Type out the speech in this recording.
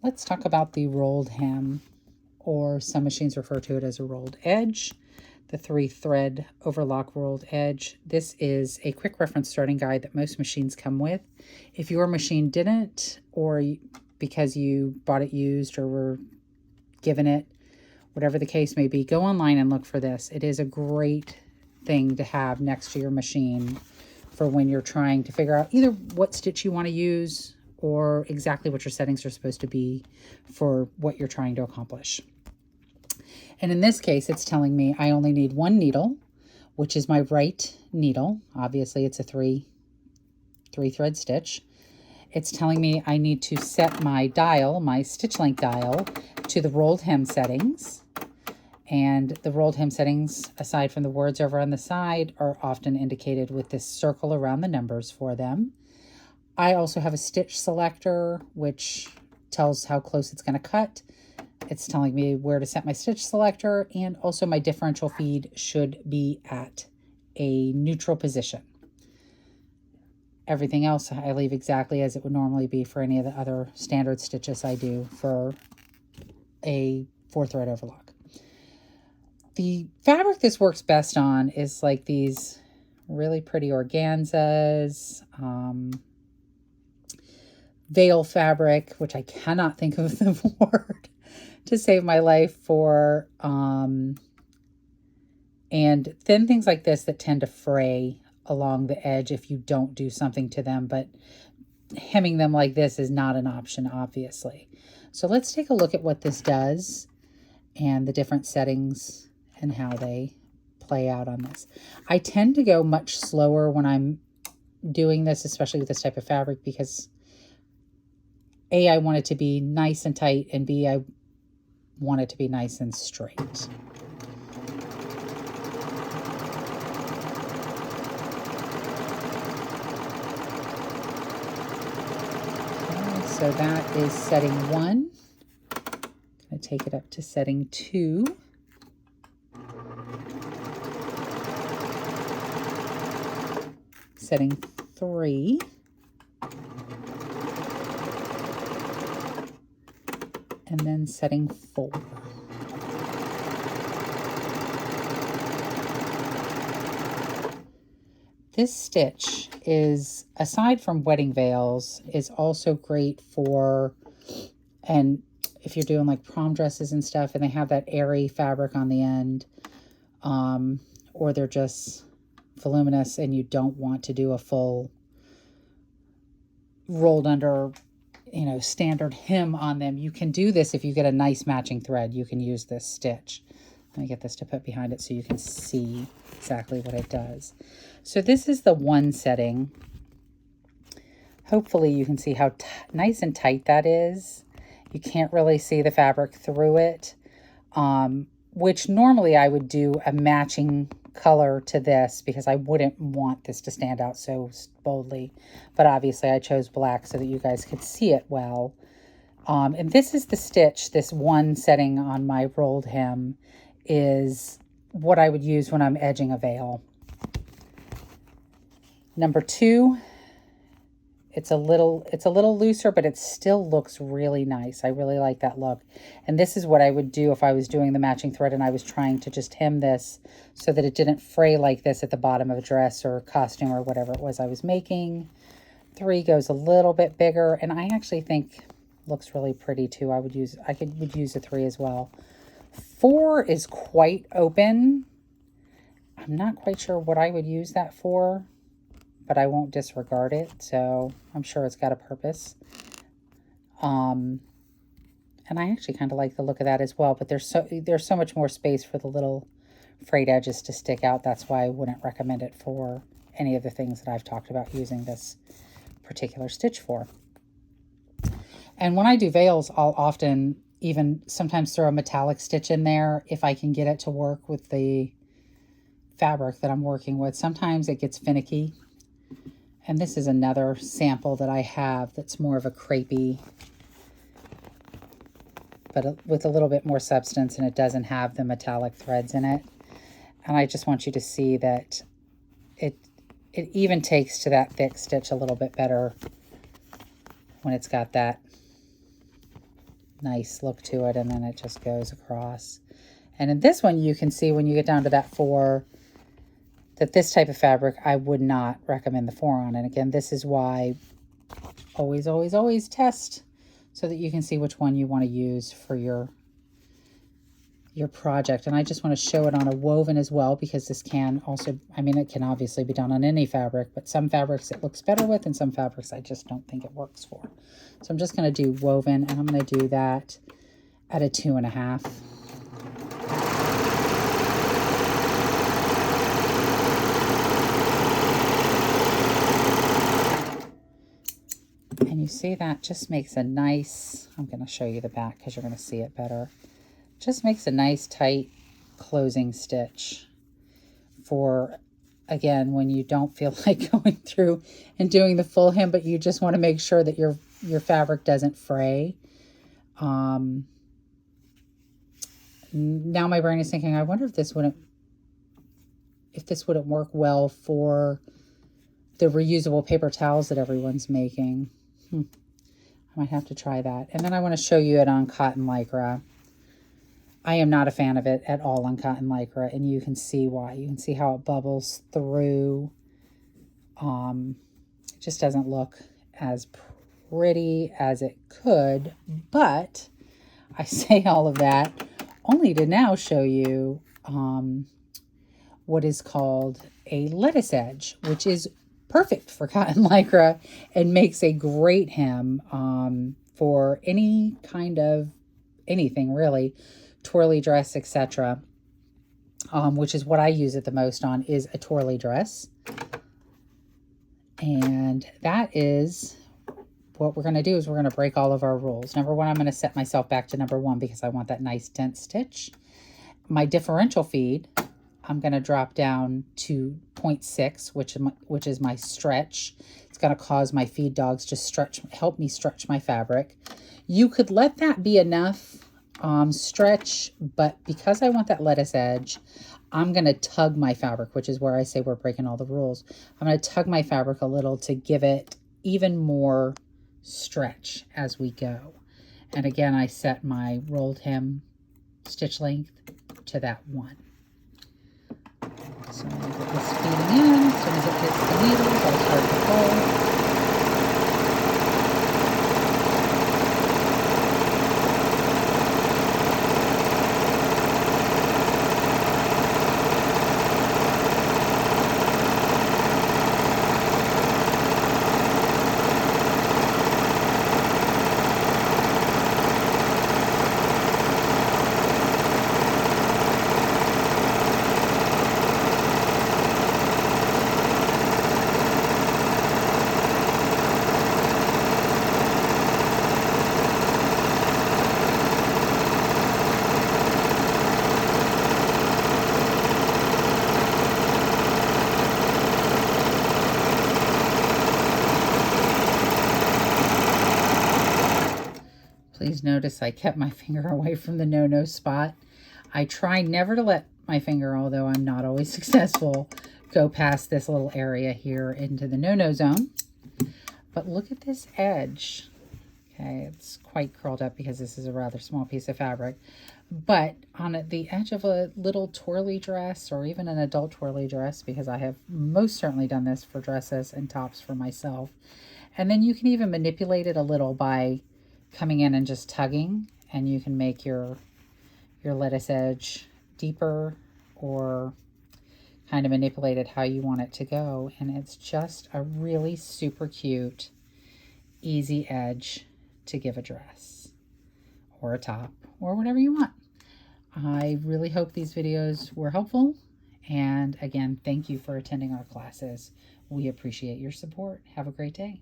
let's talk about the rolled hem, or some machines refer to it as a rolled edge. The 3-thread overlock rolled edge. This is a quick reference starting guide that most machines come with. If your machine didn't, or because you bought it used or were given it, whatever the case may be, go online and look for this. It is a great thing to have next to your machine for when you're trying to figure out either what stitch you want to use or exactly what your settings are supposed to be for what you're trying to accomplish. And in this case, it's telling me I only need one needle, which is my right needle. Obviously, it's a three-thread stitch. It's telling me I need to set my dial, my stitch length dial, to the rolled hem settings. And the rolled hem settings, aside from the words over on the side, are often indicated with this circle around the numbers for them. I also have a stitch selector, which tells how close it's going to cut. It's telling me where to set my stitch selector, and also my differential feed should be at a neutral position. Everything else I leave exactly as it would normally be for any of the other standard stitches I do for a 4-thread overlock. The fabric this works best on is like these really pretty organzas, veil fabric, which I cannot think of the word to save my life for, and thin things like this that tend to fray along the edge if you don't do something to them, but hemming them like this is not an option, obviously. So let's take a look at what this does and the different settings and how they play out on this. I tend to go much slower when I'm doing this, especially with this type of fabric, because A, I want it to be nice and tight, and B, I want it to be nice and straight. So that is setting 1. I'm going to take it up to setting 2. Setting 3. And then setting 4. This stitch is, aside from wedding veils, is also great for, and if you're doing like prom dresses and stuff and they have that airy fabric on the end, or they're just voluminous and you don't want to do a full rolled under, standard hem on them, you can do this if you get a nice matching thread. You can use this stitch. Let me get this to put behind it so you can see exactly what it does. So this is the 1 setting. Hopefully you can see how nice and tight that is. You can't really see the fabric through it, which normally I would do a matching color to this because I wouldn't want this to stand out so boldly. But obviously I chose black so that you guys could see it well. And this is the stitch, this 1 setting on my rolled hem is what I would use when I'm edging a veil. Number 2, it's a little looser, but it still looks really nice. I really like that look. And this is what I would do if I was doing the matching thread and I was trying to just hem this so that it didn't fray like this at the bottom of a dress or costume or whatever it was I was making. 3 goes a little bit bigger, and I actually think looks really pretty too. I would use a 3 as well. 4 is quite open. I'm not quite sure what I would use that for, but I won't disregard it. So I'm sure it's got a purpose. And I actually kind of like the look of that as well, but there's so much more space for the little frayed edges to stick out. That's why I wouldn't recommend it for any of the things that I've talked about using this particular stitch for. And when I do veils, I'll often even sometimes throw a metallic stitch in there if I can get it to work with the fabric that I'm working with. Sometimes it gets finicky. And this is another sample that I have that's more of a crepey, but with a little bit more substance, and it doesn't have the metallic threads in it. And I just want you to see that it even takes to that thick stitch a little bit better when it's got that nice look to it, and then it just goes across. And in this one, you can see when you get down to that 4, that this type of fabric, I would not recommend the 4 on. And again, this is why always, always, always test so that you can see which one you want to use for your project. And I just want to show it on a woven as well, because this can also, I mean, it can obviously be done on any fabric, but some fabrics it looks better with, and some fabrics I just don't think it works for. So I'm just going to do woven, and I'm going to do that at a 2.5. And you see that just makes a nice, I'm going to show you the back because you're going to see it better. Just makes a nice tight closing stitch for, again, when you don't feel like going through and doing the full hem, but you just want to make sure that your fabric doesn't fray. Now my brain is thinking, I wonder if this wouldn't work well for the reusable paper towels that everyone's making. I might have to try that. And then I want to show you it on cotton lycra. I am not a fan of it at all on cotton lycra, and you can see why. You can see how it bubbles through. It just doesn't look as pretty as it could, but I say all of that only to now show you what is called a lettuce edge, which is perfect for cotton lycra and makes a great hem for any kind of anything really, twirly dress, etc. Which is what I use it the most on, is a twirly dress. And that is what we're going to do, is we're going to break all of our rules. Number 1, I'm going to set myself back to number 1 because I want that nice dense stitch. My differential feed, I'm going to drop down to 0.6, which is my stretch. It's going to cause my feed dogs to help me stretch my fabric. You could let that be enough stretch, but because I want that lettuce edge, I'm going to tug my fabric, which is where I say we're breaking all the rules. I'm going to tug my fabric a little to give it even more stretch as we go. And again, I set my rolled hem stitch length to that 1. So I'm going to get this feeding in. As soon as it hits the needles, I'll start to pull. Please notice I kept my finger away from the no-no spot. I try never to let my finger, although I'm not always successful, go past this little area here into the no-no zone. But look at this edge. Okay, it's quite curled up because this is a rather small piece of fabric. But on the edge of a little twirly dress, or even an adult twirly dress, because I have most certainly done this for dresses and tops for myself. And then you can even manipulate it a little by coming in and just tugging, and you can make your lettuce edge deeper or kind of manipulate it how you want it to go. And it's just a really super cute, easy edge to give a dress or a top or whatever you want. I really hope these videos were helpful. And again, thank you for attending our classes. We appreciate your support. Have a great day.